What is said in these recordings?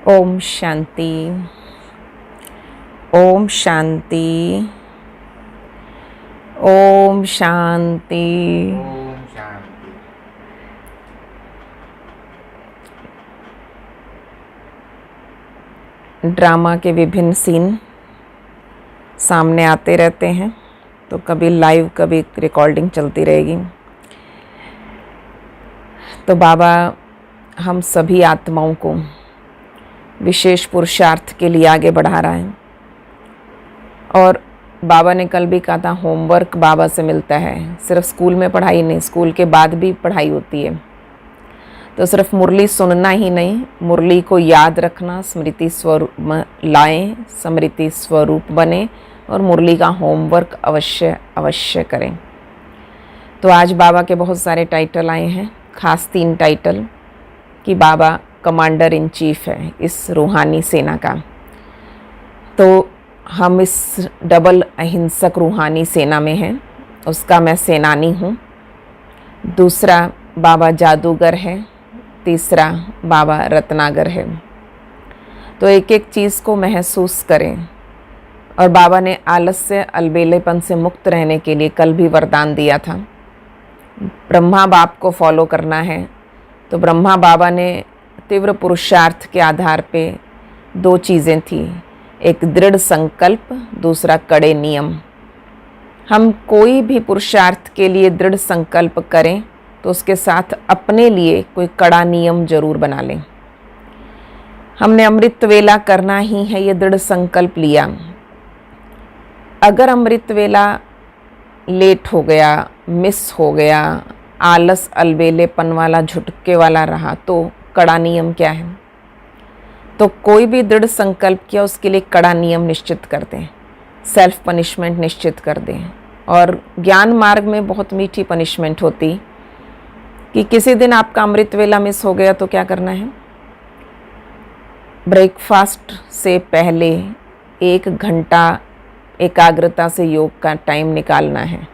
Om Shanti. Om Shanti. Om Shanti. Om Shanti. Drama के विभिन्न scene सामने आते रहते हैं, तो कभी लाइव कभी रिकॉर्डिंग चलती रहेगी। तो बाबा हम सभी आत्माओं को विशेष पुरुषार्थ के लिए आगे बढ़ा रहा है। और बाबा ने कल भी कहा था, होमवर्क बाबा से मिलता है। सिर्फ स्कूल में पढ़ाई नहीं, स्कूल के बाद भी पढ़ाई होती है। तो सिर्फ मुरली सुनना ही नहीं, मुरली को याद रखना, स्मृति स्वरूप लाएं, स्मृति स्वरूप बने और मुरली का होमवर्क अवश्य अवश्य करें। तो आज बाबा के बहुत सारे टाइटल आए हैं, खास 3 टाइटल कि बाबा कमांडर इन चीफ है इस रूहानी सेना का। तो हम इस डबल अहिंसक रूहानी सेना में हैं, उसका मैं सेनानी हूँ। दूसरा बाबा जादूगर है, तीसरा बाबा रत्नागर है। तो एक एक चीज़ को महसूस करें। और बाबा ने आलस्य अलबेलेपन से मुक्त रहने के लिए कल भी वरदान दिया था। ब्रह्मा बाप को फॉलो करना है। तो ब्रह्मा बाबा ने तीव्र पुरुषार्थ के आधार पे 2 चीज़ें थी, एक दृढ़ संकल्प, दूसरा कड़े नियम। हम कोई भी पुरुषार्थ के लिए दृढ़ संकल्प करें तो उसके साथ अपने लिए कोई कड़ा नियम जरूर बना लें। हमने अमृत वेला करना ही है, ये दृढ़ संकल्प लिया। अगर अमृत वेला लेट हो गया, मिस हो गया, आलस अलबेलेपन वाला झुटके वाला रहा, तो कड़ा नियम क्या है? तो कोई भी दृढ़ संकल्प किया, उसके लिए कड़ा नियम निश्चित कर दें, सेल्फ पनिशमेंट निश्चित कर दें। और ज्ञान मार्ग में बहुत मीठी पनिशमेंट होती कि किसी दिन आपका अमृत वेला मिस हो गया तो क्या करना है? ब्रेकफास्ट से पहले 1 घंटा एकाग्रता से योग का टाइम निकालना है।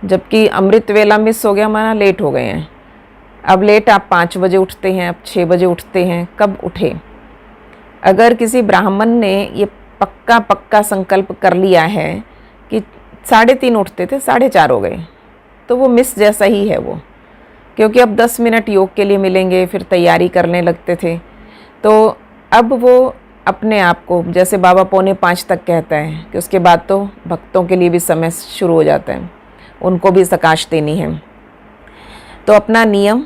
जबकि अमृत वेला मिस हो गया, माना लेट हो गए हैं। अब लेट आप 5 बजे उठते हैं, अब 6 बजे उठते हैं, कब उठे? अगर किसी ब्राह्मण ने ये पक्का संकल्प कर लिया है कि 3:30 उठते थे, 4:30 हो गए, तो वो मिस जैसा ही है वो। क्योंकि अब 10 मिनट योग के लिए मिलेंगे, फिर तैयारी करने लगते थे। तो अब वो अपने आप को, जैसे बाबा 4:45 तक कहता है कि उसके बाद तो भक्तों के लिए भी समय शुरू हो जाता है, उनको भी सकाश देनी है। तो अपना नियम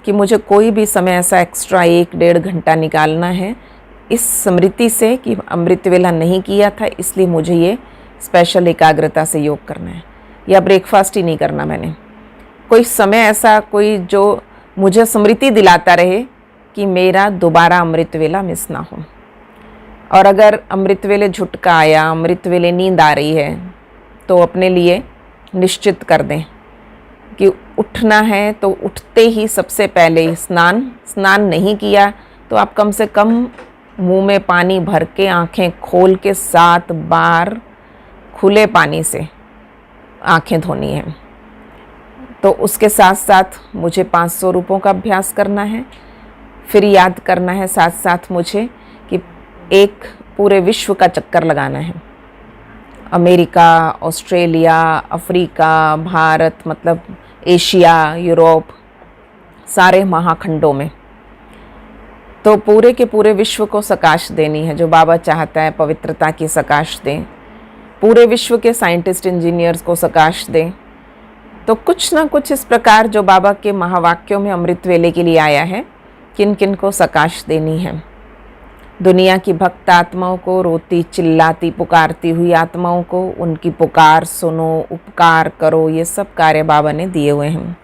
कि मुझे कोई भी समय ऐसा एक्स्ट्रा 1-1.5 घंटा निकालना है, इस स्मृति से कि अमृत वेला नहीं किया था, इसलिए मुझे ये स्पेशल एकाग्रता से योग करना है, या ब्रेकफास्ट ही नहीं करना। मैंने कोई समय ऐसा कोई जो मुझे स्मृति दिलाता रहे कि मेरा दोबारा अमृत वेला मिस ना हो। और अगर अमृत वेले झुटका आया, अमृत वेले नींद आ रही है, तो अपने लिए निश्चित कर दें कि उठना है तो उठते ही सबसे पहले स्नान नहीं किया तो आप कम से कम मुंह में पानी भर के, आंखें खोल के 7 बार खुले पानी से आंखें धोनी है। तो उसके साथ साथ मुझे 500 रूपों का अभ्यास करना है। फिर याद करना है साथ साथ मुझे कि एक पूरे विश्व का चक्कर लगाना है, अमेरिका, ऑस्ट्रेलिया, अफ्रीका, भारत, मतलब एशिया, यूरोप, सारे महाखंडों में। तो पूरे के पूरे विश्व को सकाश देनी है, जो बाबा चाहता है पवित्रता की सकाश दें। पूरे विश्व के साइंटिस्ट इंजीनियर्स को सकाश दें। तो कुछ ना कुछ इस प्रकार जो बाबा के महावाक्यों में अमृत वेले के लिए आया है, किन किन को सकाश देनी है। दुनिया की भक्त आत्माओं को, रोती चिल्लाती पुकारती हुई आत्माओं को, उनकी पुकार सुनो, उपकार करो, ये सब कार्य बाबा ने दिए हुए हैं।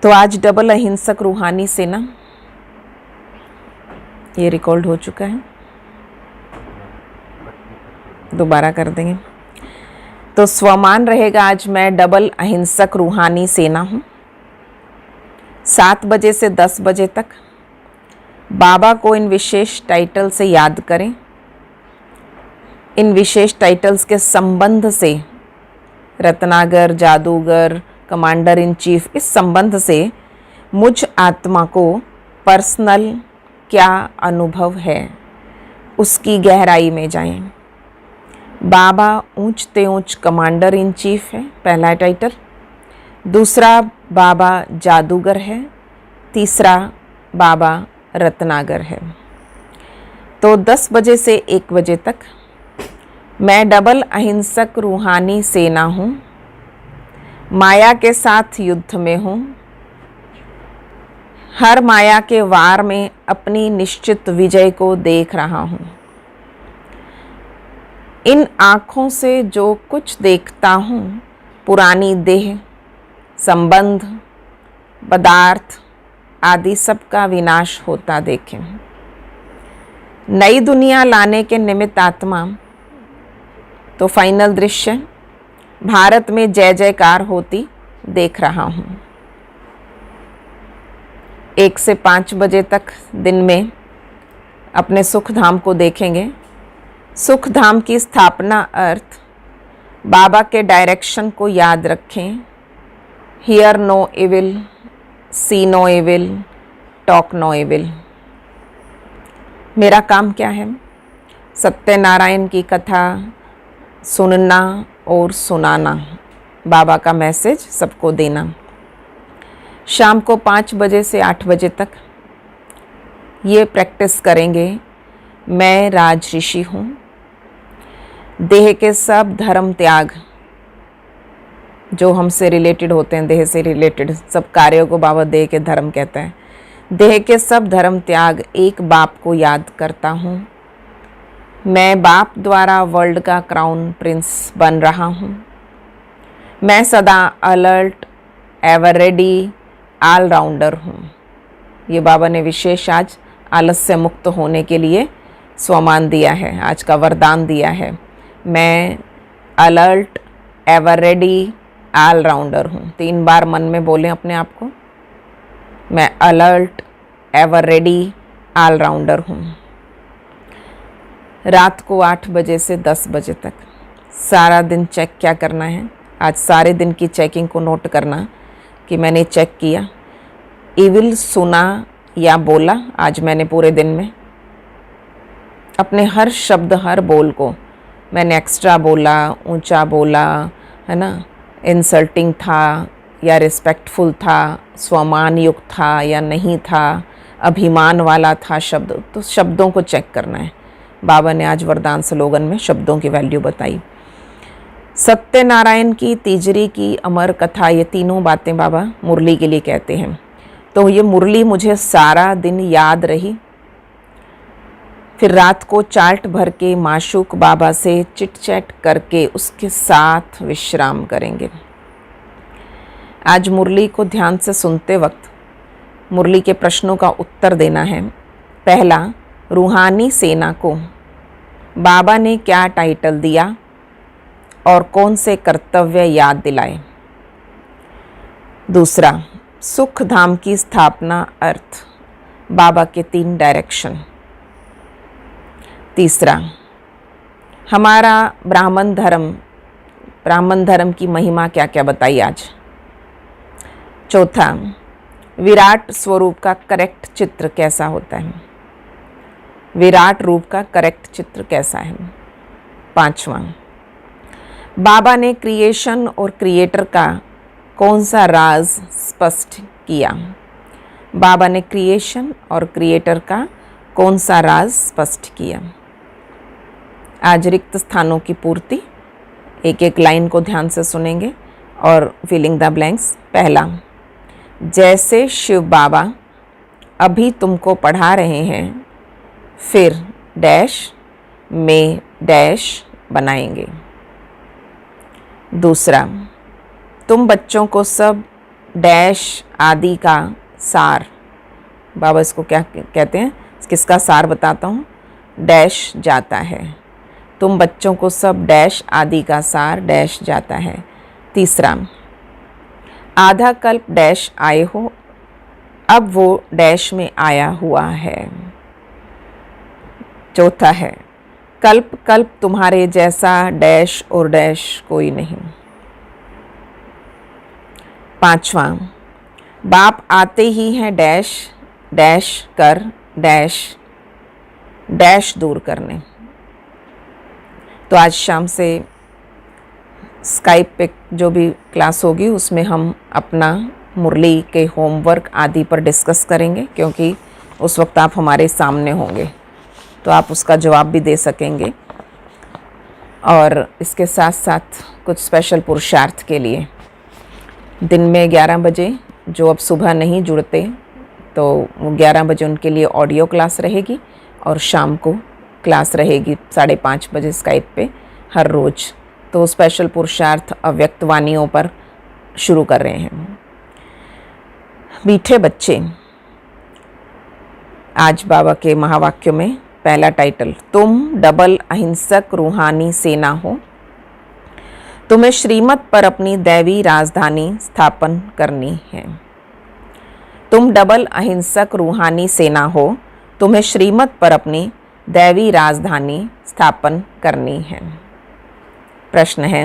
तो आज डबल अहिंसक रूहानी सेना, ये रिकॉर्ड हो चुका है, दोबारा कर देंगे। तो स्वमान रहेगा, आज मैं डबल अहिंसक रूहानी सेना हूँ। 7 बजे से 10 बजे तक बाबा को इन विशेष टाइटल से याद करें। इन विशेष टाइटल्स के संबंध से, रत्नागर, जादूगर, कमांडर इन चीफ, इस संबंध से मुझ आत्मा को पर्सनल क्या अनुभव है, उसकी गहराई में जाएं। बाबा ऊंचते ऊंच कमांडर इन चीफ है, पहला टाइटल। दूसरा बाबा जादूगर है। तीसरा बाबा रत्नागर है। तो 10 बजे से 1 बजे तक मैं डबल अहिंसक रूहानी सेना हूँ, माया के साथ युद्ध में हूँ, हर माया के वार में अपनी निश्चित विजय को देख रहा हूँ। इन आँखों से जो कुछ देखता हूँ, पुरानी देह, संबंध, पदार्थ आदि सबका विनाश होता देखें। नई दुनिया लाने के निमित्त आत्मा, तो फाइनल दृश्य भारत में जय जयकार होती देख रहा हूँ। 1 से 5 बजे तक दिन में अपने सुख धाम को देखेंगे। सुख धाम की स्थापना अर्थ बाबा के डायरेक्शन को याद रखें। Hear no evil, see no evil, talk no evil. मेरा काम क्या है? सत्यनारायण की कथा सुनना और सुनाना, बाबा का मैसेज सबको देना। शाम को 5 बजे से 8 बजे तक ये प्रैक्टिस करेंगे। मैं राज ऋषि हूँ। देह के सब धर्म त्याग जो हमसे रिलेटेड होते हैं, देह से रिलेटेड सब कार्यों को बाबा देह के धर्म कहते हैं। देह के सब धर्म त्याग एक बाप को याद करता हूँ। मैं बाप द्वारा वर्ल्ड का क्राउन प्रिंस बन रहा हूँ। मैं सदा alert, ever ready, all rounder हूँ। ये बाबा ने विशेष आज आलस्य मुक्त होने के लिए स्वमान दिया है, आज का वरदान दिया है। मैं alert, ever ready, all rounder हूँ। 3 बार मन में बोलें अपने आप को, मैं alert, ever ready, all rounder हूँ। रात को 8 बजे से 10 बजे तक सारा दिन चेक क्या करना है? आज सारे दिन की चेकिंग को नोट करना कि मैंने चेक किया, इविल सुना या बोला आज मैंने पूरे दिन में। अपने हर शब्द, हर बोल को मैंने एक्स्ट्रा बोला, ऊंचा बोला, है ना, इंसल्टिंग था या रिस्पेक्टफुल था, स्वमान युक्त था या नहीं था, अभिमान वाला था शब्द। तो शब्दों को चेक करना है। बाबा ने आज वरदान स्लोगन में शब्दों की वैल्यू बताई। सत्यनारायण की, तीजरी की, अमर कथा, ये तीनों बातें बाबा मुरली के लिए कहते हैं। तो ये मुरली मुझे सारा दिन याद रही। फिर रात को चार्ट भर के माशूक बाबा से चिट चैट करके उसके साथ विश्राम करेंगे। आज मुरली को ध्यान से सुनते वक्त मुरली के प्रश्नों का उत्तर देना है। पहला, रूहानी सेना को बाबा ने क्या टाइटल दिया और कौन से कर्तव्य याद दिलाए। दूसरा, सुख धाम की स्थापना अर्थ बाबा के 3 डायरेक्शन। तीसरा, हमारा ब्राह्मण धर्म की महिमा क्या क्या बताई आज। चौथा, विराट स्वरूप का करेक्ट चित्र कैसा होता है, विराट रूप का करेक्ट चित्र कैसा है। 5वां, बाबा ने क्रिएशन और क्रिएटर का कौन सा राज स्पष्ट किया। बाबा ने क्रिएशन और क्रिएटर का कौन सा राज स्पष्ट किया। आज रिक्त स्थानों की पूर्ति, एक एक लाइन को ध्यान से सुनेंगे और फिलिंग द ब्लैंक्स। पहला, जैसे शिव बाबा अभी तुमको पढ़ा रहे हैं, फिर डैश में डैश बनाएंगे। दूसरा, तुम बच्चों को सब डैश आदि का सार, बाबा इसको क्या कहते हैं, किसका सार बताता हूँ, डैश जाता है। तुम बच्चों को सब डैश आदि का सार डैश जाता है। तीसरा, आधा कल्प डैश आए हो, अब वो डैश में आया हुआ है। चौथा है, कल्प कल्प तुम्हारे जैसा डैश और डैश कोई नहीं। 5वां, बाप आते ही हैं डैश डैश कर डैश डैश दूर करने। तो आज शाम से स्काइप पे जो भी क्लास होगी उसमें हम अपना मुरली के होमवर्क आदि पर डिस्कस करेंगे, क्योंकि उस वक्त आप हमारे सामने होंगे तो आप उसका जवाब भी दे सकेंगे। और इसके साथ साथ कुछ स्पेशल पुरुषार्थ के लिए दिन में 11 बजे, जो अब सुबह नहीं जुड़ते तो 11 बजे उनके लिए ऑडियो क्लास रहेगी और शाम को क्लास रहेगी 5:30 बजे स्काइप पे हर रोज़। तो स्पेशल पुरुषार्थ अव्यक्त वाणियों पर शुरू कर रहे हैं। मीठे बच्चे, आज बाबा के महावाक्यों में पहला टाइटल, तुम डबल अहिंसक रूहानी सेना हो, तुम्हें श्रीमत पर अपनी दैवी राजधानी स्थापन करनी है। तुम डबल अहिंसक रूहानी सेना हो, तुम्हें श्रीमत पर अपनी दैवी राजधानी स्थापन करनी है। प्रश्न है,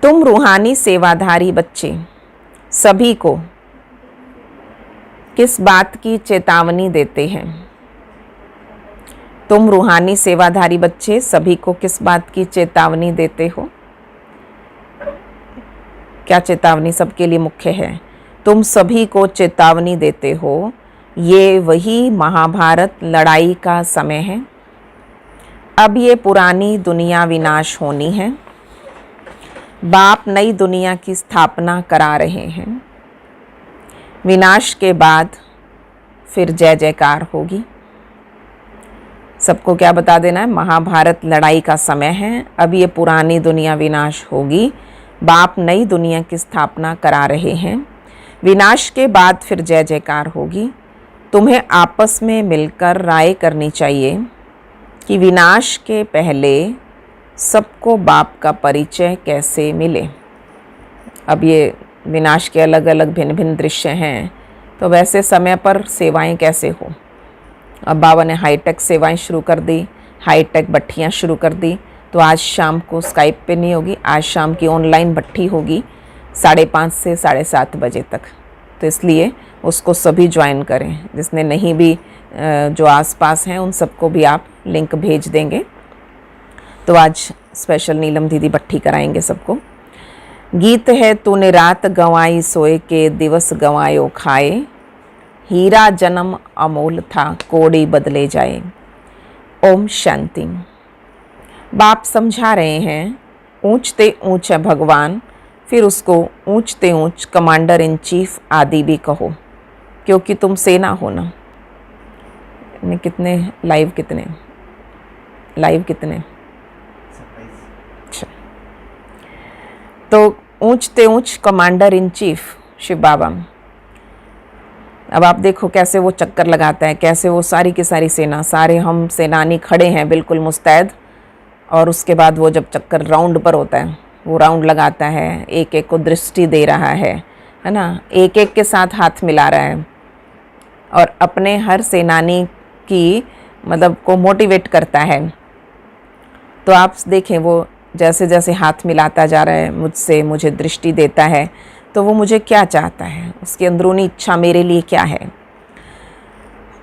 तुम रूहानी सेवाधारी बच्चे सभी को किस बात की चेतावनी देते हैं? तुम रूहानी सेवाधारी बच्चे सभी को किस बात की चेतावनी देते हो? क्या चेतावनी सबके लिए मुख्य है? तुम सभी को चेतावनी देते हो, ये वही महाभारत लड़ाई का समय है। अब ये पुरानी दुनिया विनाश होनी है। बाप नई दुनिया की स्थापना करा रहे हैं। विनाश के बाद फिर जय जयकार होगी। सबको क्या बता देना है? महाभारत लड़ाई का समय है। अब ये पुरानी दुनिया विनाश होगी। बाप नई दुनिया की स्थापना करा रहे हैं। विनाश के बाद फिर जय जयकार होगी। तुम्हें आपस में मिलकर राय करनी चाहिए कि विनाश के पहले सबको बाप का परिचय कैसे मिले। अब ये विनाश के अलग अलग भिन्न भिन्न दृश्य हैं, तो वैसे समय पर सेवाएं कैसे हो। अब बाबा ने हाईटेक सेवाएं शुरू कर दी, हाईटेक भट्ठियाँ शुरू कर दी। तो आज शाम को स्काइप पे नहीं होगी, आज शाम की ऑनलाइन भट्ठी होगी 5:30 से 7:30 बजे तक। तो इसलिए उसको सभी ज्वाइन करें। जिसने नहीं भी जो आसपास हैं उन सबको भी आप लिंक भेज देंगे। तो आज स्पेशल नीलम दीदी भट्ठी कराएंगे सबको। गीत है, तूने रात गंवाई सोए के दिवस गंवायो खाए, हीरा जन्म अमोल था कोड़ी बदले जाए। ओम शांति। बाप समझा रहे हैं, ऊंचते ऊंच है भगवान, फिर उसको ऊंचते ऊंच कमांडर इन चीफ आदि भी कहो, क्योंकि तुम सेना हो ना। कितने लाइव कितने अच्छा। तो ऊंचते ऊंच कमांडर इन चीफ शिव बाबा। अब आप देखो कैसे वो चक्कर लगाता है, कैसे वो सारी की सारी सेना, सारे हम सेनानी खड़े हैं बिल्कुल मुस्तैद। और उसके बाद वो जब चक्कर राउंड पर होता है, वो राउंड लगाता है, एक एक को दृष्टि दे रहा है ना, एक एक के साथ हाथ मिला रहा है और अपने हर सेनानी की मतलब को मोटिवेट करता है। तो आप देखें वो जैसे जैसे हाथ मिलाता जा रहा है मुझसे, मुझे दृष्टि देता है, तो वो मुझे क्या चाहता है, उसकी अंदरूनी इच्छा मेरे लिए क्या है।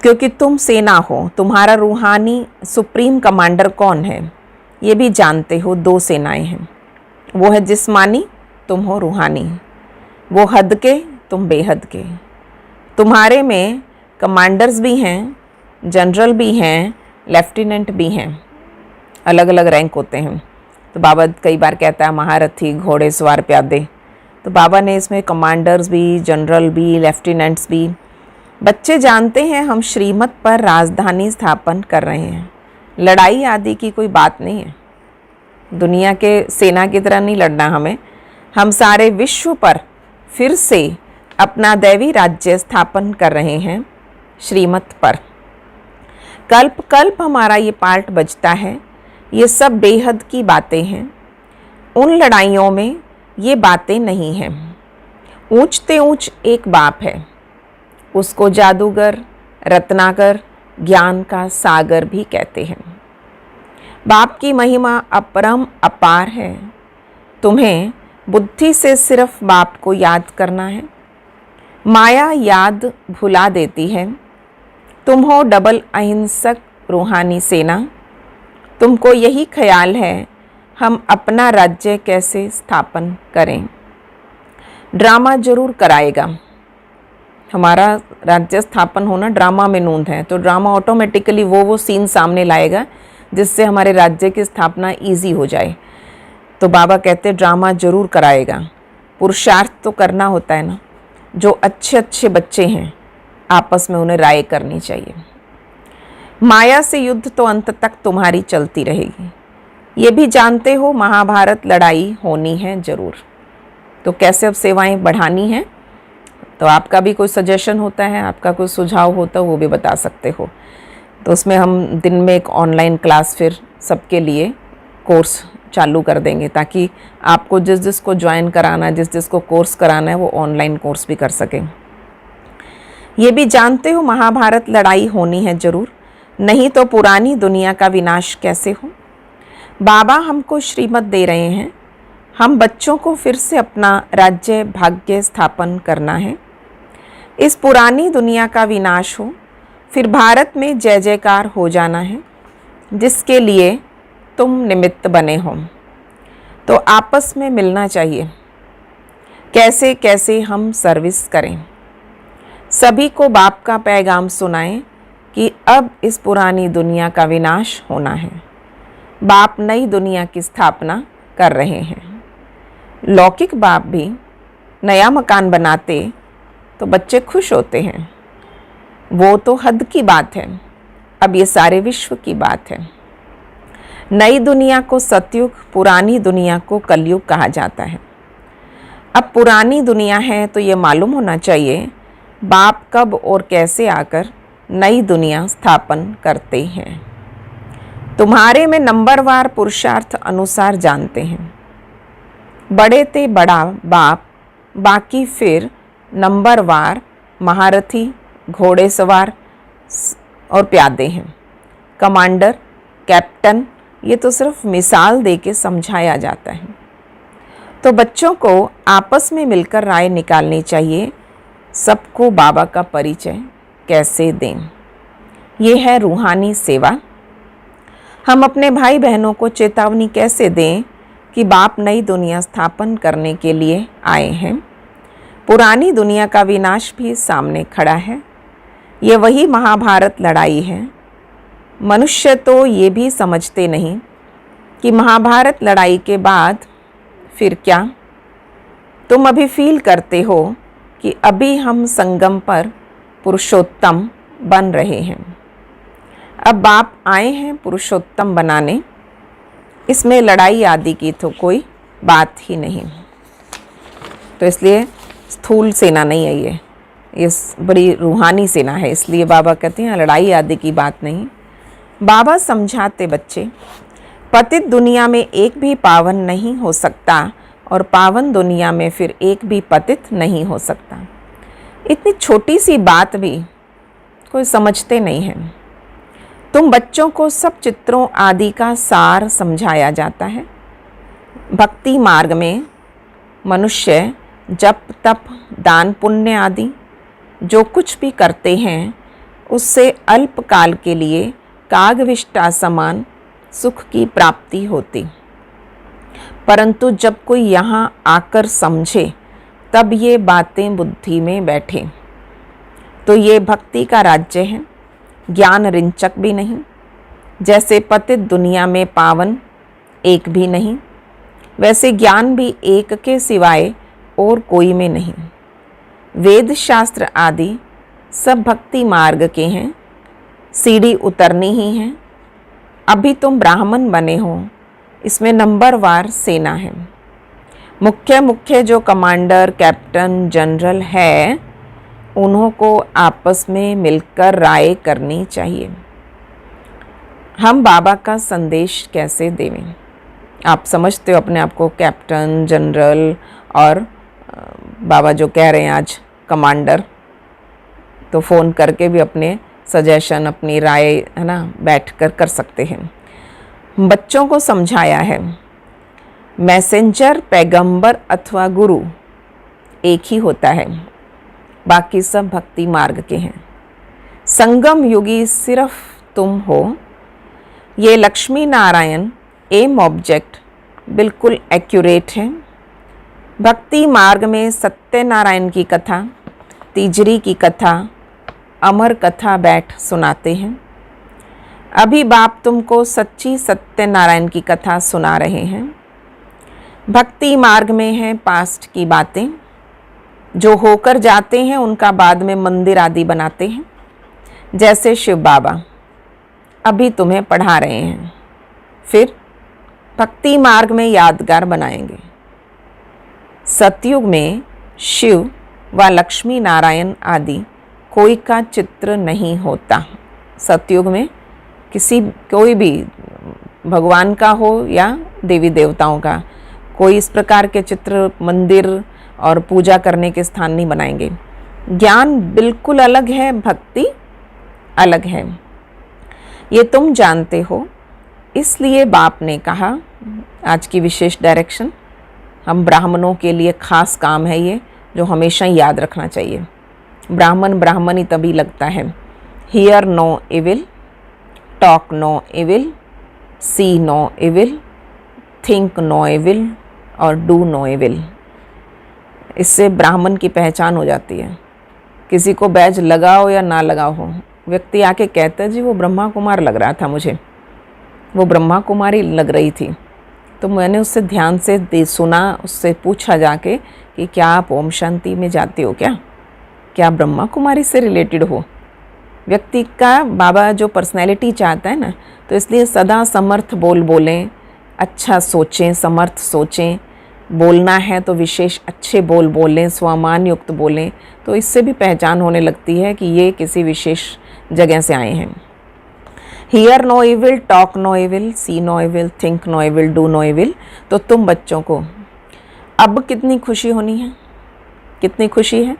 क्योंकि तुम सेना हो, तुम्हारा रूहानी सुप्रीम कमांडर कौन है ये भी जानते हो। 2 सेनाएं हैं, वो है जिस्मानी, तुम हो रूहानी। वो हद के, तुम बेहद के। तुम्हारे में कमांडर्स भी हैं, जनरल भी हैं, लेफ्टिनेंट भी हैं, अलग अलग रैंक होते हैं। तो बाबा कई बार कहता है महारथी घोड़े सवार प्यादे। तो बाबा ने इसमें कमांडर्स भी, जनरल भी, लेफ्टिनेंट्स भी। बच्चे जानते हैं हम श्रीमत पर राजधानी स्थापन कर रहे हैं। लड़ाई आदि की कोई बात नहीं है, दुनिया के सेना की तरह नहीं लड़ना हमें। हम सारे विश्व पर फिर से अपना दैवी राज्य स्थापन कर रहे हैं श्रीमत पर। कल्प कल्प हमारा ये पार्ट बजता है। ये सब बेहद की बातें हैं। उन लड़ाइयों में ये बातें नहीं हैं। ऊंचते ऊंच एक बाप है, उसको जादूगर, रत्नाकर, ज्ञान का सागर भी कहते हैं। बाप की महिमा अपरम अपार है। तुम्हें बुद्धि से सिर्फ बाप को याद करना है। माया याद भुला देती है। तुम हो डबल अहिंसक रूहानी सेना, तुमको यही ख्याल है हम अपना राज्य कैसे स्थापन करें। ड्रामा जरूर कराएगा। हमारा राज्य स्थापन होना ड्रामा में नूंद है, तो ड्रामा ऑटोमेटिकली वो सीन सामने लाएगा जिससे हमारे राज्य की स्थापना ईजी हो जाए। तो बाबा कहते ड्रामा जरूर कराएगा। पुरुषार्थ तो करना होता है ना। जो अच्छे अच्छे बच्चे हैं आपस में उन्हें राय करनी चाहिए। माया से युद्ध तो अंत तक तुम्हारी चलती रहेगी। ये भी जानते हो महाभारत लड़ाई होनी है जरूर। तो कैसे अब सेवाएं बढ़ानी हैं, तो आपका भी कोई सजेशन होता है, आपका कोई सुझाव होता है, वो भी बता सकते हो। तो उसमें हम दिन में एक ऑनलाइन क्लास फिर सबके लिए कोर्स चालू कर देंगे, ताकि आपको जिस जिसको ज्वाइन कराना है, जिस जिसको कोर्स कराना है, वो ऑनलाइन कोर्स भी कर सकें। ये भी जानते हो महाभारत लड़ाई होनी है जरूर, नहीं तो पुरानी दुनिया का विनाश कैसे हो। बाबा हमको श्रीमत दे रहे हैं, हम बच्चों को फिर से अपना राज्य भाग्य स्थापन करना है। इस पुरानी दुनिया का विनाश हो, फिर भारत में जय जयकार हो जाना है, जिसके लिए तुम निमित्त बने हो। तो आपस में मिलना चाहिए, कैसे कैसे हम सर्विस करें। सभी को बाप का पैगाम सुनाएं कि अब इस पुरानी दुनिया का विनाश होना है। बाप नई दुनिया की स्थापना कर रहे हैं। लौकिक बाप भी नया मकान बनाते तो बच्चे खुश होते हैं, वो तो हद की बात है। अब ये सारे विश्व की बात है। नई दुनिया को सतयुग, पुरानी दुनिया को कलयुग कहा जाता है। अब पुरानी दुनिया है तो ये मालूम होना चाहिए बाप कब और कैसे आकर नई दुनिया स्थापन करते हैं। तुम्हारे में नंबरवार पुरुषार्थ अनुसार जानते हैं। बड़े ते बड़ा बाप, बाकी फिर नंबरवार महारथी, घोड़ेसवार और प्यादे हैं। कमांडर, कैप्टन, ये तो सिर्फ मिसाल दे के समझाया जाता है। तो बच्चों को आपस में मिलकर राय निकालनी चाहिए, सबको बाबा का परिचय कैसे दें। ये है रूहानी सेवा। हम अपने भाई बहनों को चेतावनी कैसे दें कि बाप नई दुनिया स्थापन करने के लिए आए हैं। पुरानी दुनिया का विनाश भी सामने खड़ा है। ये वही महाभारत लड़ाई है। मनुष्य तो ये भी समझते नहीं कि महाभारत लड़ाई के बाद फिर क्या। तुम अभी फील करते हो कि अभी हम संगम पर पुरुषोत्तम बन रहे हैं। अब बाप आए हैं पुरुषोत्तम बनाने, इसमें लड़ाई आदि की तो कोई बात ही नहीं। तो इसलिए स्थूल सेना नहीं है ये बड़ी रूहानी सेना है। इसलिए बाबा कहते हैं लड़ाई आदि की बात नहीं। बाबा समझाते बच्चे, पतित दुनिया में एक भी पावन नहीं हो सकता और पावन दुनिया में फिर एक भी पतित नहीं हो सकता। इतनी छोटी सी बात भी कोई समझते नहीं है। तुम बच्चों को सब चित्रों आदि का सार समझाया जाता है। भक्ति मार्ग में मनुष्य जप तप दान पुण्य आदि जो कुछ भी करते हैं उससे अल्पकाल के लिए कागविष्टा समान सुख की प्राप्ति होती, परंतु जब कोई यहाँ आकर समझे तब ये बातें बुद्धि में बैठे तो ये भक्ति का राज्य है, ज्ञान रिंचक भी नहीं। जैसे पतित दुनिया में पावन एक भी नहीं, वैसे ज्ञान भी एक के सिवाय और कोई में नहीं। वेद शास्त्र आदि सब भक्ति मार्ग के हैं, सीढ़ी उतरनी ही है। अभी तुम ब्राह्मण बने हो, इसमें नंबरवार सेना है। मुख्य मुख्य जो कमांडर, कैप्टन, जनरल है, उन्हों को आपस में मिलकर राय करनी चाहिए। हम बाबा का संदेश कैसे देवें। आप समझते हो अपने आप को कैप्टन, जनरल और बाबा जो कह रहे हैं आज कमांडर, तो फ़ोन करके भी अपने सजेशन, अपनी राय है ना बैठ कर सकते हैं। बच्चों को समझाया है मैसेंजर, पैगंबर अथवा गुरु एक ही होता है, बाकी सब भक्ति मार्ग के हैं। संगम युगी सिर्फ तुम हो, ये लक्ष्मी नारायण एम ऑब्जेक्ट बिल्कुल एक्यूरेट है। भक्ति मार्ग में सत्यनारायण की कथा, तीजरी की कथा, अमर कथा बैठ सुनाते हैं। अभी बाप तुमको सच्ची सत्यनारायण की कथा सुना रहे हैं। भक्ति मार्ग में है पास्ट की बातें, जो होकर जाते हैं उनका बाद में मंदिर आदि बनाते हैं, जैसे शिव बाबा अभी तुम्हें पढ़ा रहे हैं। फिर भक्ति मार्ग में यादगार बनाएंगे। सतयुग में शिव व लक्ष्मी नारायण आदि कोई का चित्र नहीं होता। सतयुग में कोई भी भगवान का हो या देवी देवताओं का कोई इस प्रकार के चित्र, मंदिर और पूजा करने के स्थान नहीं बनाएंगे। ज्ञान बिल्कुल अलग है, भक्ति अलग है, ये तुम जानते हो। इसलिए बाप ने कहा, आज की विशेष डायरेक्शन हम ब्राह्मणों के लिए खास काम है ये, जो हमेशा याद रखना चाहिए। ब्राह्मण ब्राह्मण ही तभी लगता है। Hear no evil, talk no evil, see no evil, think no evil और डू नो इविल। इससे ब्राह्मण की पहचान हो जाती है। किसी को बैज लगाओ या ना लगाओ हो, व्यक्ति आके कहता है जी वो ब्रह्मा कुमार लग रहा था, मुझे वो ब्रह्मा कुमारी लग रही थी। तो मैंने उससे ध्यान से सुना, उससे पूछा जाके कि क्या आप ओम शांति में जाते हो, क्या ब्रह्मा कुमारी से रिलेटेड हो। व्यक्ति का बाबा जो पर्सनैलिटी चाहता है ना, तो इसलिए सदा समर्थ बोलें, अच्छा सोचें, समर्थ सोचें। बोलना है तो विशेष अच्छे बोलें, स्वामान युक्त बोलें, तो इससे भी पहचान होने लगती है कि ये किसी विशेष जगह से आए हैं। Hear no evil, talk no evil, see no evil, think no evil, do no evil. तो तुम बच्चों को अब कितनी खुशी होनी है, कितनी खुशी है।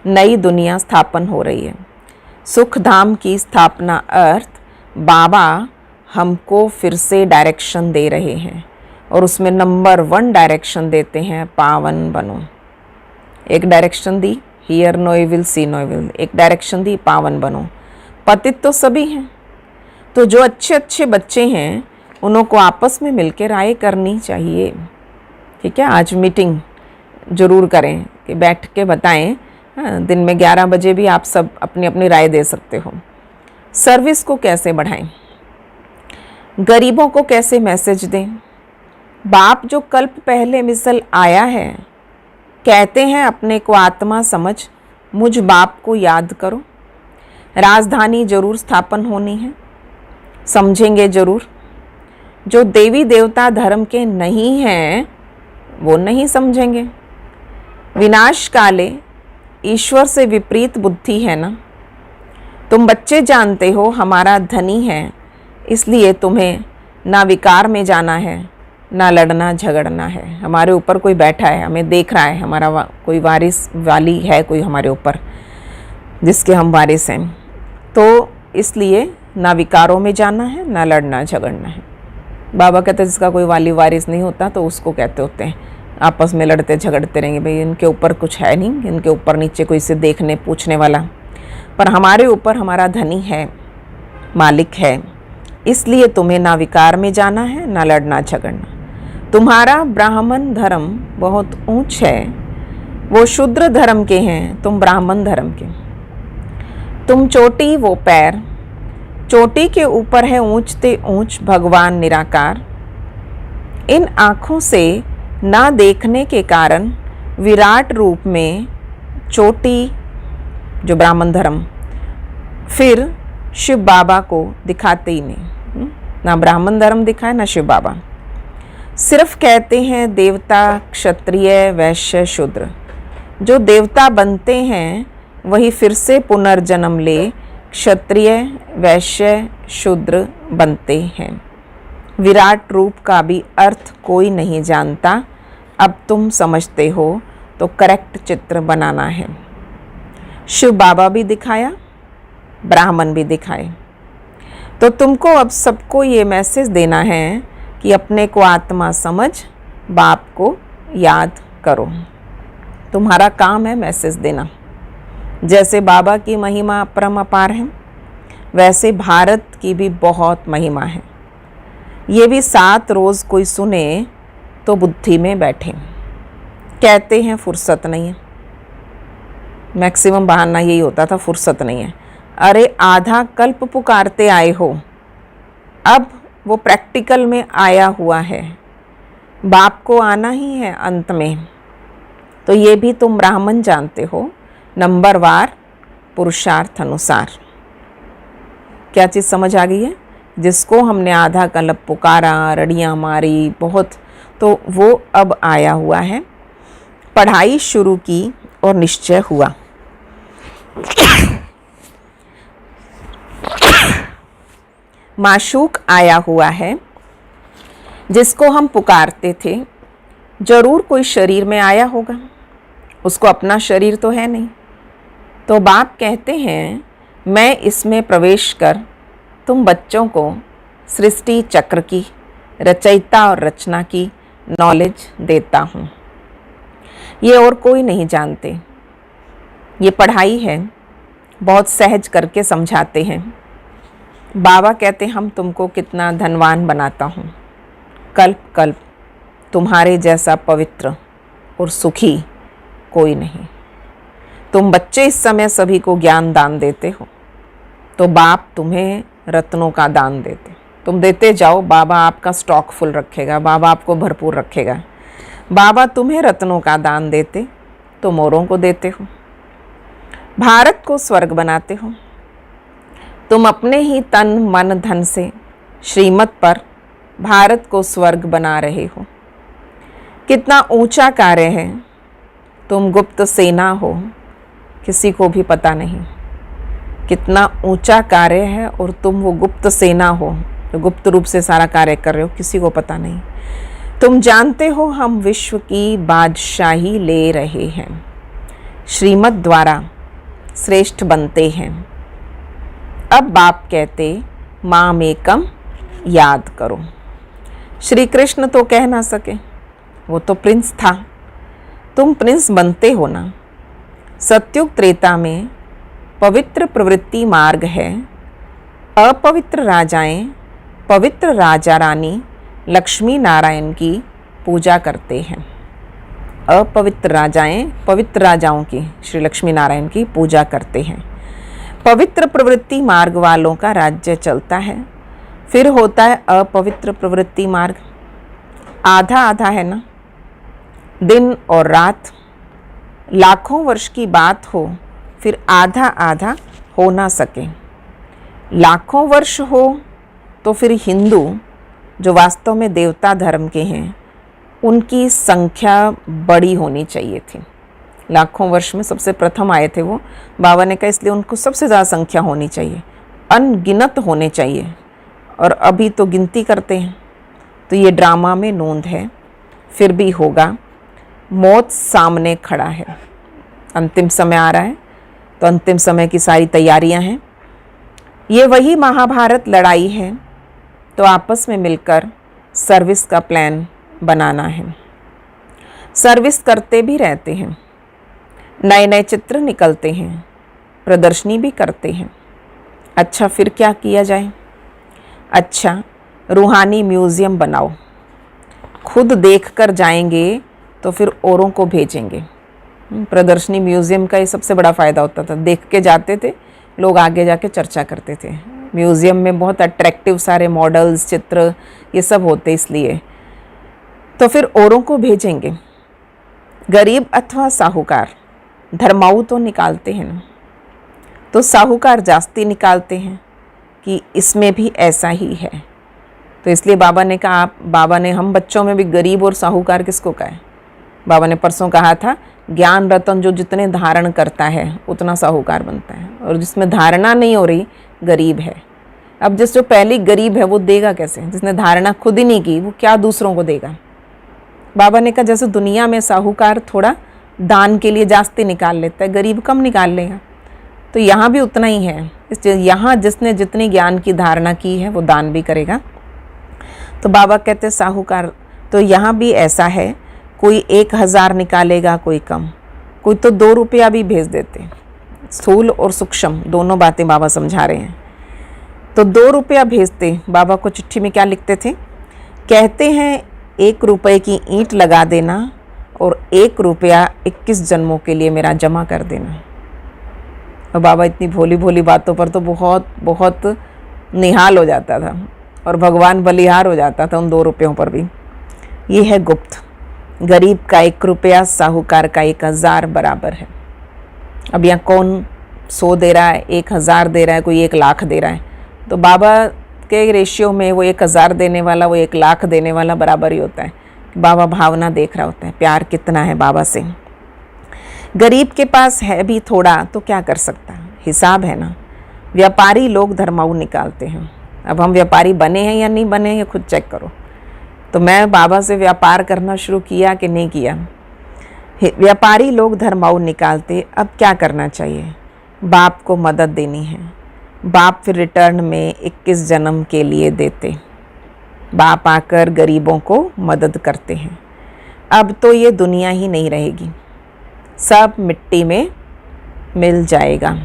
नई दुनिया स्थापन हो रही है, सुख धाम की स्थापना अर्थ बाबा हमको फिर से डायरेक्शन दे रहे हैं, और उसमें नंबर 1 डायरेक्शन देते हैं, पावन बनो। एक डायरेक्शन दी hear no evil, see no evil, एक डायरेक्शन दी पावन बनो। पतित तो सभी हैं, तो जो अच्छे अच्छे बच्चे हैं उनको आपस में मिलकर राय करनी चाहिए। ठीक है, आज मीटिंग ज़रूर करें कि बैठ के बताएं। हाँ, दिन में 11 बजे भी आप सब अपनी अपनी राय दे सकते हो। सर्विस को कैसे बढ़ाएं, गरीबों को कैसे मैसेज दें। बाप जो कल्प पहले मिसल आया है, कहते हैं अपने को आत्मा समझ, मुझ बाप को याद करो। राजधानी जरूर स्थापन होनी है, समझेंगे जरूर। जो देवी देवता धर्म के नहीं हैं वो नहीं समझेंगे। विनाश काले ईश्वर से विपरीत बुद्धि है ना। तुम बच्चे जानते हो हमारा धनी है, इसलिए तुम्हें ना विकार में जाना है, ना लड़ना झगड़ना है। हमारे ऊपर कोई बैठा है, हमें देख रहा है, हमारा कोई वारिस वाली है कोई हमारे ऊपर, जिसके हम वारिस हैं। तो इसलिए ना विकारों में जाना है, ना लड़ना झगड़ना है। बाबा कहते हैं जिसका कोई वाली वारिस नहीं होता तो उसको कहते होते हैं आपस में लड़ते झगड़ते रहेंगे, भाई इनके ऊपर कुछ है नहीं, इनके ऊपर नीचे कोई से देखने पूछने वाला। पर हमारे ऊपर हमारा धनी है, मालिक है, इसलिए तुम्हें ना विकार में जाना है, ना लड़ना झगड़ना। तुम्हारा ब्राह्मण धर्म बहुत ऊंच है, वो शूद्र धर्म के हैं, तुम ब्राह्मण धर्म के। तुम चोटी वो पैर, चोटी के ऊपर है ऊंचते ऊंच भगवान निराकार। इन आँखों से ना देखने के कारण विराट रूप में चोटी जो ब्राह्मण धर्म फिर शिव बाबा को दिखाते ही नहीं। ना ब्राह्मण धर्म दिखाए ना शिव बाबा, सिर्फ कहते हैं देवता क्षत्रिय वैश्य शूद्र। जो देवता बनते हैं वही फिर से पुनर्जन्म ले क्षत्रिय वैश्य शूद्र बनते हैं। विराट रूप का भी अर्थ कोई नहीं जानता, अब तुम समझते हो तो करेक्ट चित्र बनाना है। शिव बाबा भी दिखाया, ब्राह्मण भी दिखाए, तो तुमको अब सबको ये मैसेज देना है कि अपने को आत्मा समझ, बाप को याद करो। तुम्हारा काम है मैसेज देना। जैसे बाबा की महिमा अपरम अपार है, वैसे भारत की भी बहुत महिमा है। ये भी 7 रोज़ कोई सुने तो बुद्धि में बैठे। कहते हैं फुर्सत नहीं है, मैक्सिमम बहाना यही होता था, फुर्सत नहीं है। अरे आधा कल्प पुकारते आए हो, अब वो प्रैक्टिकल में आया हुआ है, बाप को आना ही है अंत में। तो ये भी तुम ब्राह्मण जानते हो, नंबरवार पुरुषार्थ अनुसार। क्या चीज़ समझ आ गई है? जिसको हमने आधा कल्प पुकारा, रड़ियाँ मारी बहुत, तो वो अब आया हुआ है। पढ़ाई शुरू की और निश्चय हुआ। माशूक आया हुआ है, जिसको हम पुकारते थे। जरूर कोई शरीर में आया होगा, उसको अपना शरीर तो है नहीं। तो बाप कहते हैं मैं इसमें प्रवेश कर तुम बच्चों को सृष्टि चक्र की, रचयिता और रचना की नॉलेज देता हूँ। ये और कोई नहीं जानते, ये पढ़ाई है, बहुत सहज करके समझाते हैं। बाबा कहते हम तुमको कितना धनवान बनाता हूँ। कल्प कल्प तुम्हारे जैसा पवित्र और सुखी कोई नहीं। तुम बच्चे इस समय सभी को ज्ञान दान देते हो, तो बाप तुम्हें रत्नों का दान देते। तुम देते जाओ, बाबा आपका स्टॉक फुल रखेगा, बाबा आपको भरपूर रखेगा। बाबा तुम्हें रत्नों का दान देते, तुम औरों को देते हो। भारत को स्वर्ग बनाते हो। तुम अपने ही तन मन धन से श्रीमत पर भारत को स्वर्ग बना रहे हो। कितना ऊंचा कार्य है। तुम गुप्त सेना हो, किसी को भी पता नहीं। कितना ऊंचा कार्य है और तुम वो गुप्त सेना हो जो गुप्त रूप से सारा कार्य कर रहे हो, किसी को पता नहीं। तुम जानते हो हम विश्व की बादशाही ले रहे हैं, श्रीमत द्वारा श्रेष्ठ बनते हैं। अब बाप कहते माम एकम याद करो। श्री कृष्ण तो कह ना सके, वो तो प्रिंस था, तुम प्रिंस बनते हो ना। सत्युग त्रेता में पवित्र प्रवृत्ति मार्ग है। अपवित्र राजाएं पवित्र राजा रानी लक्ष्मी नारायण की पूजा करते हैं। अपवित्र राजाएं पवित्र राजाओं की श्री लक्ष्मी नारायण की पूजा करते हैं। पवित्र प्रवृत्ति मार्ग वालों का राज्य चलता है। फिर होता है अपवित्र प्रवृत्ति मार्ग, आधा आधा है ना, दिन और रात। लाखों वर्ष की बात हो, फिर आधा आधा हो ना सके। लाखों वर्ष हो तो फिर हिंदू जो वास्तव में देवता धर्म के हैं, उनकी संख्या बड़ी होनी चाहिए थी। लाखों वर्ष में सबसे प्रथम आए थे वो, बाबा ने कहा इसलिए उनको सबसे ज़्यादा संख्या होनी चाहिए, अनगिनत होने चाहिए। और अभी तो गिनती करते हैं, तो ये ड्रामा में नोंद है। फिर भी होगा, मौत सामने खड़ा है। अंतिम समय आ रहा है, तो अंतिम समय की सारी तैयारियां हैं। ये वही महाभारत लड़ाई है, तो आपस में मिलकर सर्विस का प्लान बनाना है। सर्विस करते भी रहते हैं, नए नए चित्र निकलते हैं, प्रदर्शनी भी करते हैं। अच्छा, फिर क्या किया जाए? अच्छा, रूहानी म्यूज़ियम बनाओ। खुद देख कर जाएंगे तो फिर औरों को भेजेंगे। प्रदर्शनी म्यूज़ियम का ये सबसे बड़ा फ़ायदा होता था, देख के जाते थे लोग, आगे जाके चर्चा करते थे। म्यूज़ियम में बहुत अट्रैक्टिव सारे मॉडल्स, चित्र, ये सब होते इसलिए। तो फिर औरों को भेजेंगे। गरीब अथवा साहूकार, धर्माऊ तो निकालते हैं ना, तो साहूकार जास्ती निकालते हैं कि इसमें भी ऐसा ही है। तो इसलिए बाबा ने कहा, बाबा ने हम बच्चों में भी गरीब और साहूकार किसको कहा है? बाबा ने परसों कहा था, ज्ञान रतन जो जितने धारण करता है उतना साहूकार बनता है, और जिसमें धारणा नहीं हो रही गरीब है। अब जिस जो पहली गरीब है वो देगा कैसे? जिसने धारणा खुद ही नहीं की, वो क्या दूसरों को देगा? बाबा ने कहा जैसे दुनिया में साहूकार थोड़ा दान के लिए जास्ती निकाल लेता है, गरीब कम निकाल लेगा, तो यहाँ भी उतना ही है। यहाँ जिसने जितनी ज्ञान की धारणा की है वो दान भी करेगा। तो बाबा कहते साहूकार, तो यहाँ भी ऐसा है, कोई 1000 निकालेगा, कोई कम, कोई तो 2 रुपया भी भेज देते। स्थूल और सूक्ष्म दोनों बातें बाबा समझा रहे हैं। तो 2 रुपया भेजते, बाबा को चिट्ठी में क्या लिखते थे? कहते हैं 1 रुपए की ईंट लगा देना और 1 रुपया 21 जन्मों के लिए मेरा जमा कर देना। और बाबा इतनी भोली भोली बातों पर तो बहुत बहुत निहाल हो जाता था और भगवान बलिहार हो जाता था उन 2 रुपयों पर भी। ये है गुप्त। गरीब का 1 रुपया साहूकार का 1000 बराबर है। अब यहाँ कौन 100 दे रहा है, 1000 दे रहा है, कोई 1 लाख दे रहा है, तो बाबा के रेशियो में वो 1000 देने वाला, वो 1 लाख देने वाला बराबर ही होता है। बाबा भावना देख रहा होता है, प्यार कितना है बाबा से। गरीब के पास है भी थोड़ा तो क्या कर सकता है, हिसाब है ना। व्यापारी लोग धर्माऊ निकालते हैं। अब हम व्यापारी बने हैं या नहीं बने, ये खुद चेक करो। तो मैं बाबा से व्यापार करना शुरू किया कि नहीं किया। व्यापारी लोग धर्माऊ निकालते। अब क्या करना चाहिए, बाप को मदद देनी है। बाप फिर रिटर्न में 21 जन्म के लिए देते। बाप आकर गरीबों को मदद करते हैं। अब तो ये दुनिया ही नहीं रहेगी, सब मिट्टी में मिल जाएगा।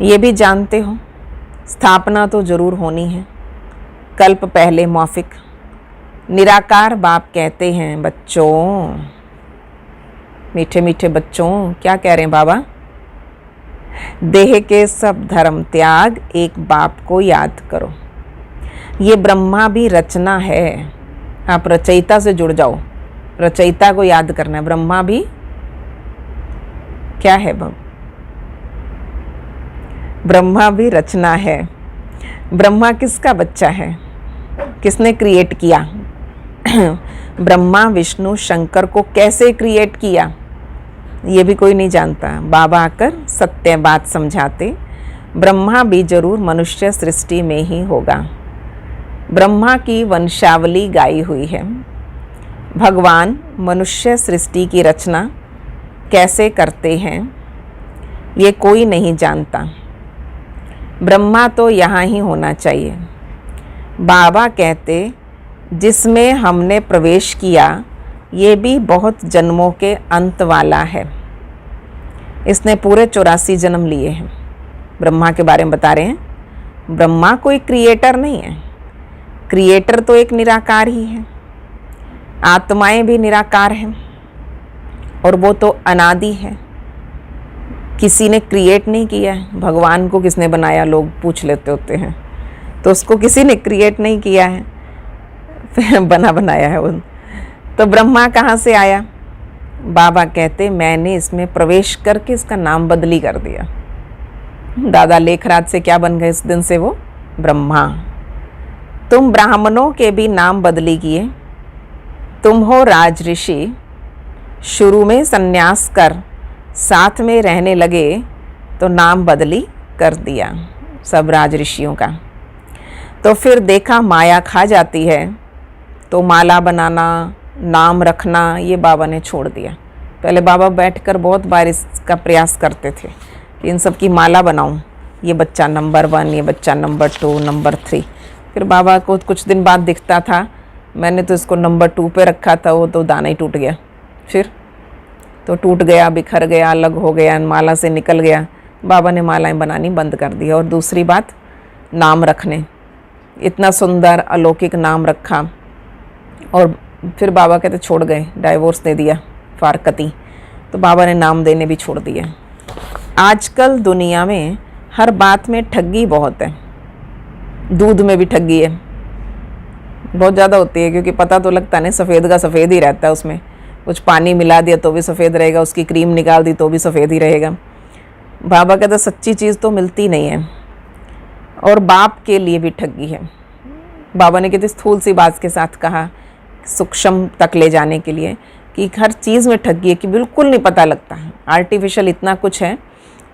ये भी जानते हो, स्थापना तो ज़रूर होनी है। कल्प पहले मौफिक निराकार बाप कहते हैं, बच्चों, मीठे मीठे बच्चों, क्या कह रहे हैं बाबा, देह के सब धर्म त्याग, एक बाप को याद करो। ये ब्रह्मा भी रचना है। आप रचयिता से जुड़ जाओ, रचयिता को याद करना है। ब्रह्मा भी क्या है, ब्रह्मा भी रचना है। ब्रह्मा किसका बच्चा है, किसने क्रिएट किया? ब्रह्मा विष्णु शंकर को कैसे क्रिएट किया, ये भी कोई नहीं जानता। बाबा आकर सत्य बात समझाते। ब्रह्मा भी जरूर मनुष्य सृष्टि में ही होगा। ब्रह्मा की वंशावली गाई हुई है। भगवान मनुष्य सृष्टि की रचना कैसे करते हैं ये कोई नहीं जानता। ब्रह्मा तो यहाँ ही होना चाहिए। बाबा कहते जिसमें हमने प्रवेश किया ये भी बहुत जन्मों के अंत वाला है। इसने पूरे 84 जन्म लिए हैं। ब्रह्मा के बारे में बता रहे हैं। ब्रह्मा कोई क्रिएटर नहीं है, क्रिएटर तो एक निराकार ही है। आत्माएं भी निराकार हैं और वो तो अनादि है, किसी ने क्रिएट नहीं किया है। भगवान को किसने बनाया, लोग पूछ लेते होते हैं, तो उसको किसी ने क्रिएट नहीं किया है, बना बनाया है वो। तो ब्रह्मा कहाँ से आया? बाबा कहते मैंने इसमें प्रवेश करके इसका नाम बदली कर दिया। दादा लेखराज से क्या बन गए इस दिन से वो? ब्रह्मा। तुम ब्राह्मणों के भी नाम बदली किए। तुम हो राज ऋषि, शुरू में सन्यास कर साथ में रहने लगे तो नाम बदली कर दिया सब राज ऋषियों का। तो फिर देखा माया खा जाती है तो माला बनाना, नाम रखना ये बाबा ने छोड़ दिया। पहले बाबा बैठकर बहुत बार इसका प्रयास करते थे कि इन सब की माला बनाऊं, ये बच्चा नंबर 1, ये बच्चा नंबर 2, नंबर 3। फिर बाबा को कुछ दिन बाद दिखता था मैंने तो इसको नंबर 2 पे रखा था, वो तो दाना ही टूट गया, फिर तो टूट गया, बिखर गया, अलग हो गया, माला से निकल गया। बाबा ने मालाएं बनानी बंद कर दी। और दूसरी बात, नाम रखने, इतना सुंदर अलौकिक नाम रखा और फिर बाबा कहते छोड़ गए, डाइवोर्स दे दिया फारकती। तो बाबा ने नाम देने भी छोड़ दिया। आजकल दुनिया में हर बात में ठगी बहुत है। दूध में भी ठगी है, बहुत ज़्यादा होती है, क्योंकि पता तो लगता नहीं, सफ़ेद का सफ़ेद ही रहता है। उसमें कुछ पानी मिला दिया तो भी सफ़ेद रहेगा, उसकी क्रीम निकाल दी तो भी सफ़ेद ही रहेगा। बाबा कहते सच्ची चीज़ तो मिलती नहीं है। और बाप के लिए भी ठगी है। बाबा ने कितनी स्थूल सी बात के साथ कहा, सूक्ष्म तक ले जाने के लिए, कि हर चीज़ में ठगी है, कि बिल्कुल नहीं पता लगता है, आर्टिफिशियल इतना कुछ है।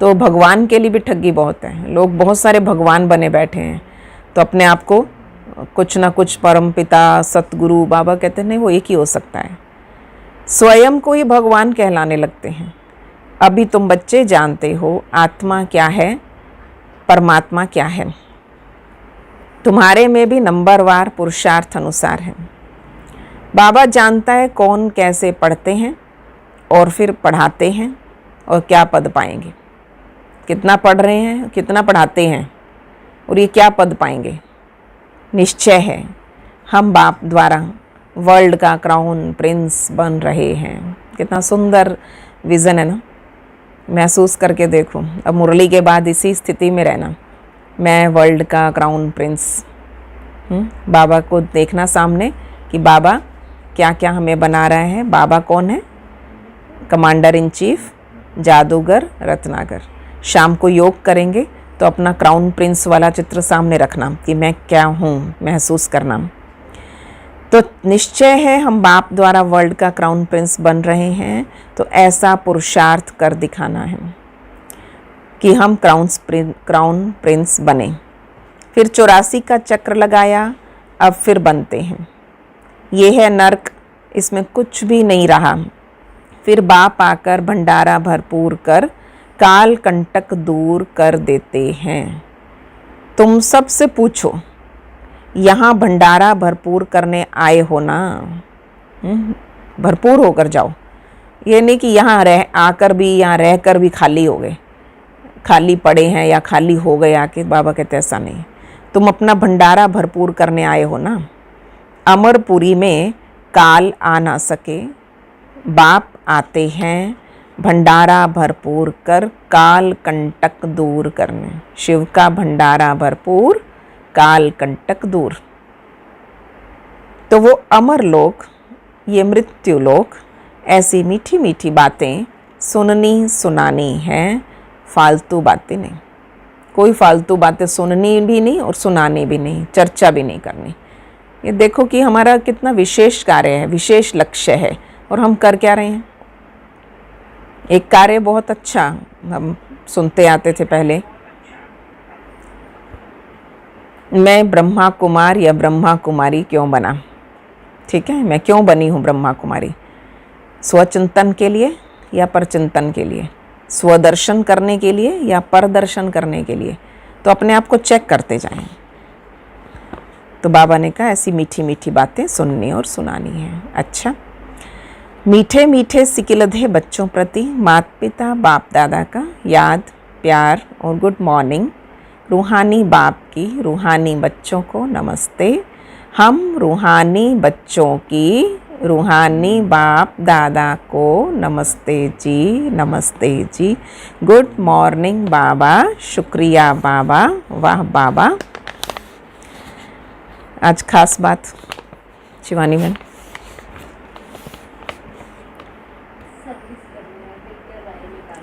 तो भगवान के लिए भी ठगी बहुत है। लोग बहुत सारे भगवान बने बैठे हैं, तो अपने आप को कुछ ना कुछ परमपिता, सतगुरु, बाबा कहते नहीं, वो एक ही हो सकता है। स्वयं को ही भगवान कहलाने लगते हैं। अभी तुम बच्चे जानते हो आत्मा क्या है, परमात्मा क्या है। तुम्हारे में भी नंबरवार पुरुषार्थ अनुसार है। बाबा जानता है कौन कैसे पढ़ते हैं और फिर पढ़ाते हैं और क्या पद पाएंगे, कितना पढ़ रहे हैं, कितना पढ़ाते हैं और ये क्या पद पाएंगे। निश्चय है हम बाप द्वारा वर्ल्ड का क्राउन प्रिंस बन रहे हैं। कितना सुंदर विज़न है ना। महसूस करके देखो, अब मुरली के बाद इसी स्थिति में रहना, मैं वर्ल्ड का क्राउन प्रिंस। बाबा को देखना सामने कि बाबा क्या क्या हमें बना रहा है। बाबा कौन है? कमांडर इन चीफ, जादूगर, रत्नाकर। शाम को योग करेंगे तो अपना क्राउन प्रिंस वाला चित्र सामने रखना कि मैं क्या हूँ, महसूस करना। तो निश्चय है हम बाप द्वारा वर्ल्ड का क्राउन प्रिंस बन रहे हैं, तो ऐसा पुरुषार्थ कर दिखाना है कि हम क्राउन प्रिंस बने। फिर 84 का चक्र लगाया, अब फिर बनते हैं। ये है नर्क, इसमें कुछ भी नहीं रहा। फिर बाप आकर भंडारा भरपूर कर काल कंटक दूर कर देते हैं। तुम सबसे पूछो, यहाँ भंडारा भरपूर करने आए हो ना? भरपूर होकर जाओ। ये नहीं कि यहाँ आकर भी, यहाँ रहकर भी खाली हो गए, खाली पड़े हैं या खाली हो गए आके। बाबा कहते ऐसा नहीं, तुम अपना भंडारा भरपूर करने आए हो ना। अमरपुरी में काल आ ना सके, बाप आते हैं भंडारा भरपूर कर काल कंटक दूर करने। शिव का भंडारा भरपूर, काल कंटक दूर। तो वो अमर लोक, ये मृत्यु लोक, ऐसी मीठी मीठी बातें सुननी सुनानी हैं, फालतू बातें नहीं। कोई फालतू बातें सुननी भी नहीं और सुनानी भी नहीं, चर्चा भी नहीं करनी। ये देखो कि हमारा कितना विशेष कार्य है, विशेष लक्ष्य है, और हम कर क्या रहे हैं। एक कार्य बहुत अच्छा हम सुनते आते थे पहले, मैं ब्रह्मा कुमार या ब्रह्मा कुमारी क्यों बना। ठीक है, मैं क्यों बनी हूँ ब्रह्मा कुमारी? स्वचिंतन के लिए या परचिंतन के लिए? स्वदर्शन करने के लिए या परदर्शन करने के लिए? तो अपने आप को चेक करते जाएं। तो बाबा ने कहा ऐसी मीठी मीठी बातें सुननी और सुनानी है। अच्छा, मीठे मीठे सिकिलधे बच्चों प्रति माता पिता बाप दादा का याद, प्यार और गुड मॉर्निंग। रूहानी बाप की रूहानी बच्चों को नमस्ते। हम रूहानी बच्चों की रूहानी बाप दादा को नमस्ते जी, नमस्ते जी। गुड मॉर्निंग बाबा, शुक्रिया बाबा, वाह बाबा। आज खास बात शिवानी बहन,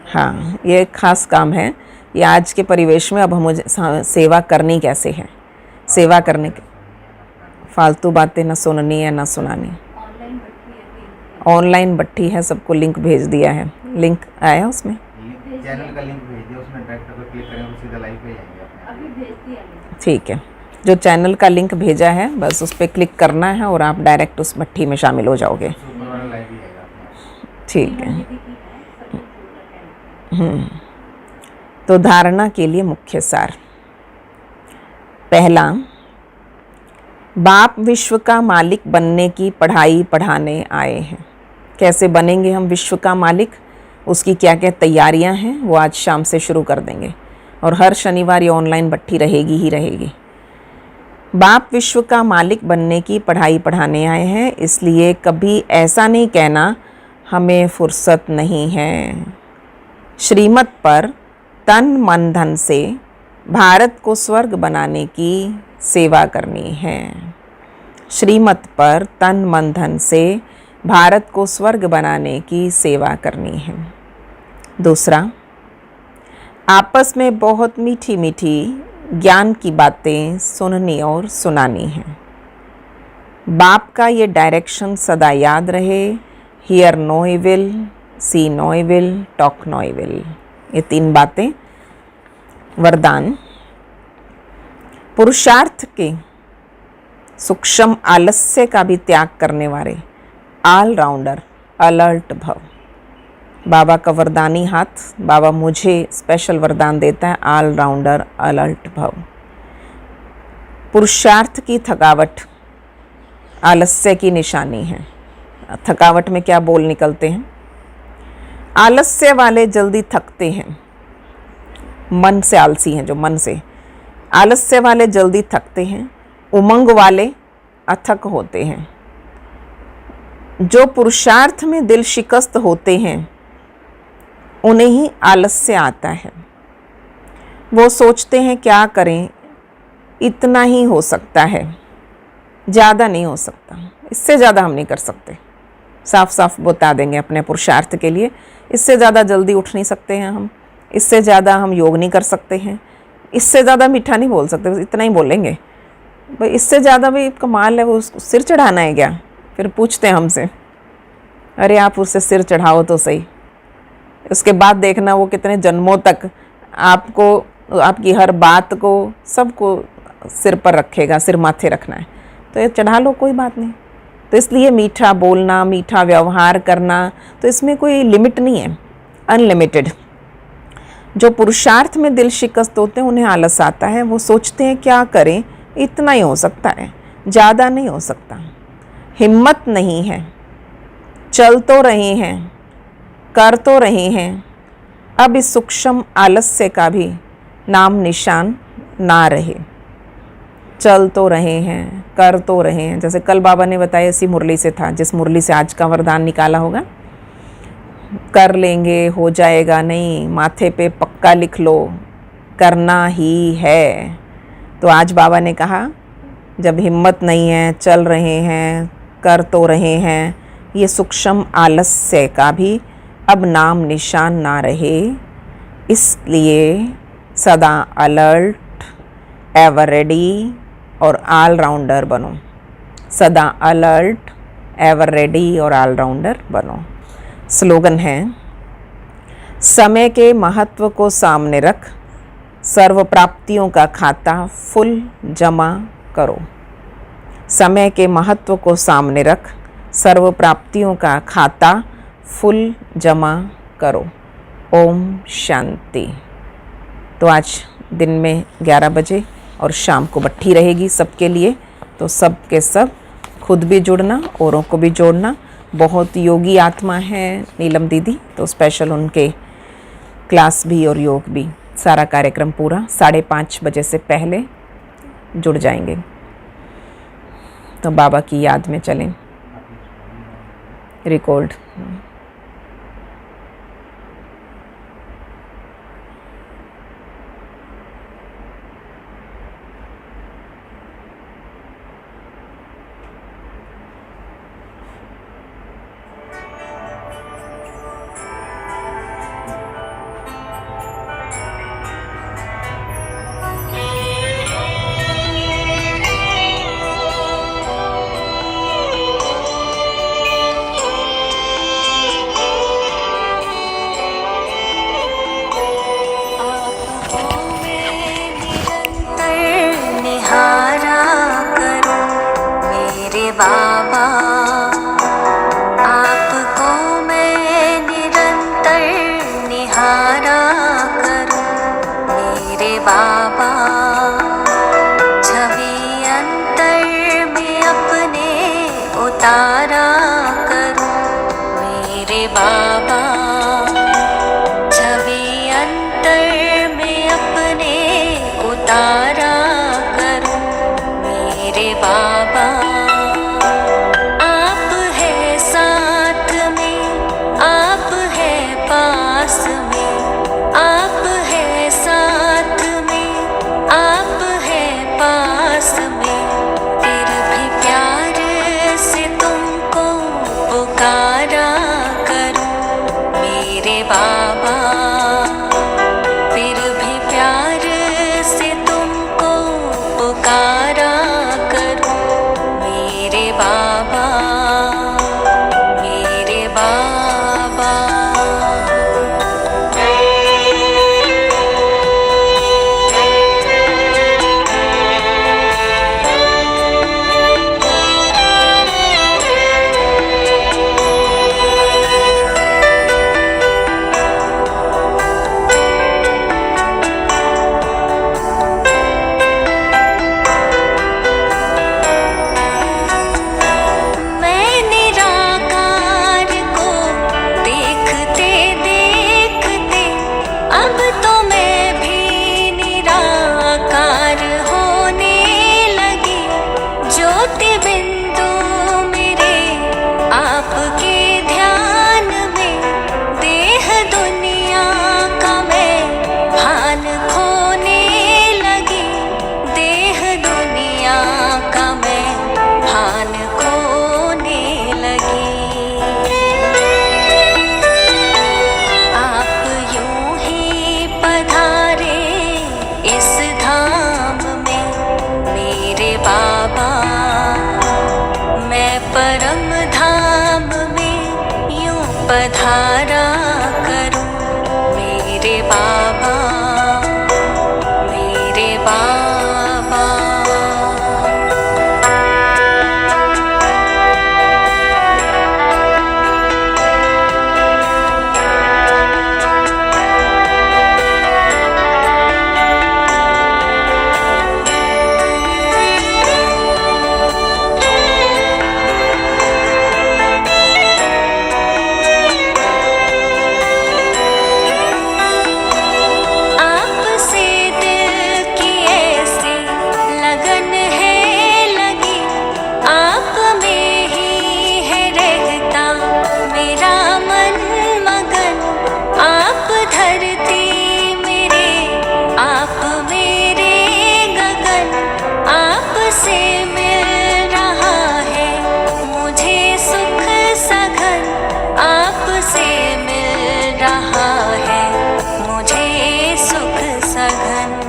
हाँ ये खास काम है। ये आज के परिवेश में अब हम मुझे सेवा करनी कैसे है, सेवा करने के फालतू बातें ना सुननी है ना सुनानी। ऑनलाइन भट्टी है, सबको लिंक भेज दिया है। लिंक आया उसमें, चैनल का लिंक भेज दिया, उसमें डायरेक्ट अगर क्लिक करेंगे तो सीधा लाइव पे जाएंगे अपने। अभी भेज दिया। ठीक है, जो चैनल का लिंक भेजा है बस उस पर क्लिक करना है और आप डायरेक्ट उस भट्टी में शामिल हो जाओगे। ठीक है। तो धारणा के लिए मुख्य सार। पहला, बाप विश्व का मालिक बनने की पढ़ाई पढ़ाने आए हैं। कैसे बनेंगे हम विश्व का मालिक, उसकी क्या क्या तैयारियां हैं, वो आज शाम से शुरू कर देंगे। और हर शनिवार ये ऑनलाइन भट्टी रहेगी ही रहेगी। बाप विश्व का मालिक बनने की पढ़ाई पढ़ाने आए हैं, इसलिए कभी ऐसा नहीं कहना हमें फुर्सत नहीं है। श्रीमत पर तन मन धन से भारत को स्वर्ग बनाने की सेवा करनी है। श्रीमत पर तन मन धन से भारत को स्वर्ग बनाने की सेवा करनी है। दूसरा, आपस में बहुत मीठी मीठी ज्ञान की बातें सुननी और सुनानी है। बाप का ये डायरेक्शन सदा याद रहे, hear no evil, see no evil, talk no evil. ये 3 बातें वरदान। पुरुषार्थ के सूक्ष्म आलस्य का भी त्याग करने वाले ऑलराउंडर अलर्ट भव। बाबा का वरदानी हाथ, बाबा मुझे स्पेशल वरदान देता है, ऑलराउंडर अलर्ट भव। पुरुषार्थ की थकावट आलस्य की निशानी है। थकावट में क्या बोल निकलते हैं? आलस्य वाले जल्दी थकते हैं, मन से आलसी हैं जो मन से। आलस्य वाले जल्दी थकते हैं, उमंग वाले अथक होते हैं। जो पुरुषार्थ में दिल शिकस्त होते हैं उन्हें ही आलस्य आता है। वो सोचते हैं क्या करें, इतना ही हो सकता है, ज़्यादा नहीं हो सकता, इससे ज़्यादा हम नहीं कर सकते। साफ साफ बता देंगे अपने पुरुषार्थ के लिए, इससे ज़्यादा जल्दी उठ नहीं सकते हैं हम, इससे ज़्यादा हम योग नहीं कर सकते हैं, इससे ज़्यादा मीठा नहीं बोल सकते, बस इतना ही बोलेंगे। भाई इससे ज़्यादा भी कमाल है, वो उसको सिर चढ़ाना है क्या? फिर पूछते हैं हमसे, अरे आप उससे सिर चढ़ाओ तो सही, उसके बाद देखना वो कितने जन्मों तक आपको, आपकी हर बात को, सबको सिर पर रखेगा, सिर माथे रखना है तो ये चढ़ा लो, कोई बात नहीं। तो इसलिए मीठा बोलना, मीठा व्यवहार करना, तो इसमें कोई लिमिट नहीं है, अनलिमिटेड। जो पुरुषार्थ में दिल शिकस्त होते हैं उन्हें आलस आता है। वो सोचते हैं क्या करें, इतना ही हो सकता है, ज़्यादा नहीं हो सकता, हिम्मत नहीं है, चल तो रहे हैं, कर तो रहे हैं, अब इस सूक्ष्म आलस्य का भी नाम निशान ना रहे। चल तो रहे हैं, कर तो रहे हैं, जैसे कल बाबा ने बताया इसी मुरली से था, जिस मुरली से आज का वरदान निकाला होगा, कर लेंगे, हो जाएगा नहीं, माथे पे पक्का लिख लो, करना ही है। तो आज बाबा ने कहा जब हिम्मत नहीं है, चल रहे हैं, कर तो रहे हैं, ये सूक्ष्म आलस्य का भी अब नाम निशान ना रहे। इसलिए सदा अलर्ट, एवर रेडी और ऑलराउंडर बनो। सदा अलर्ट, एवर रेडी और ऑलराउंडर बनो। स्लोगन है, समय के महत्व को सामने रख, सर्व प्राप्तियों का खाता फुल जमा करो। समय के महत्व को सामने रख, सर्व प्राप्तियों का खाता फुल जमा करो। ओम शांति। तो आज दिन में 11 बजे और शाम को बट्ठी रहेगी सबके लिए, तो सब के सब खुद भी जुड़ना, औरों को भी जोड़ना। बहुत योगी आत्मा है नीलम दीदी, तो स्पेशल उनके क्लास भी और योग भी, सारा कार्यक्रम पूरा 5:30 बजे से पहले जुड़ जाएंगे। तो बाबा की याद में चलें। रिकॉर्ड बाबा, आपको मैं निरंतर निहारा करूं मेरे बाबा। छवि अंतर में अपने उतारा करूं मेरे बाबा। छवि अंतर में अपने उतारा करूं मेरे बाबा। बाबा, फिर भी प्यार से तुम धन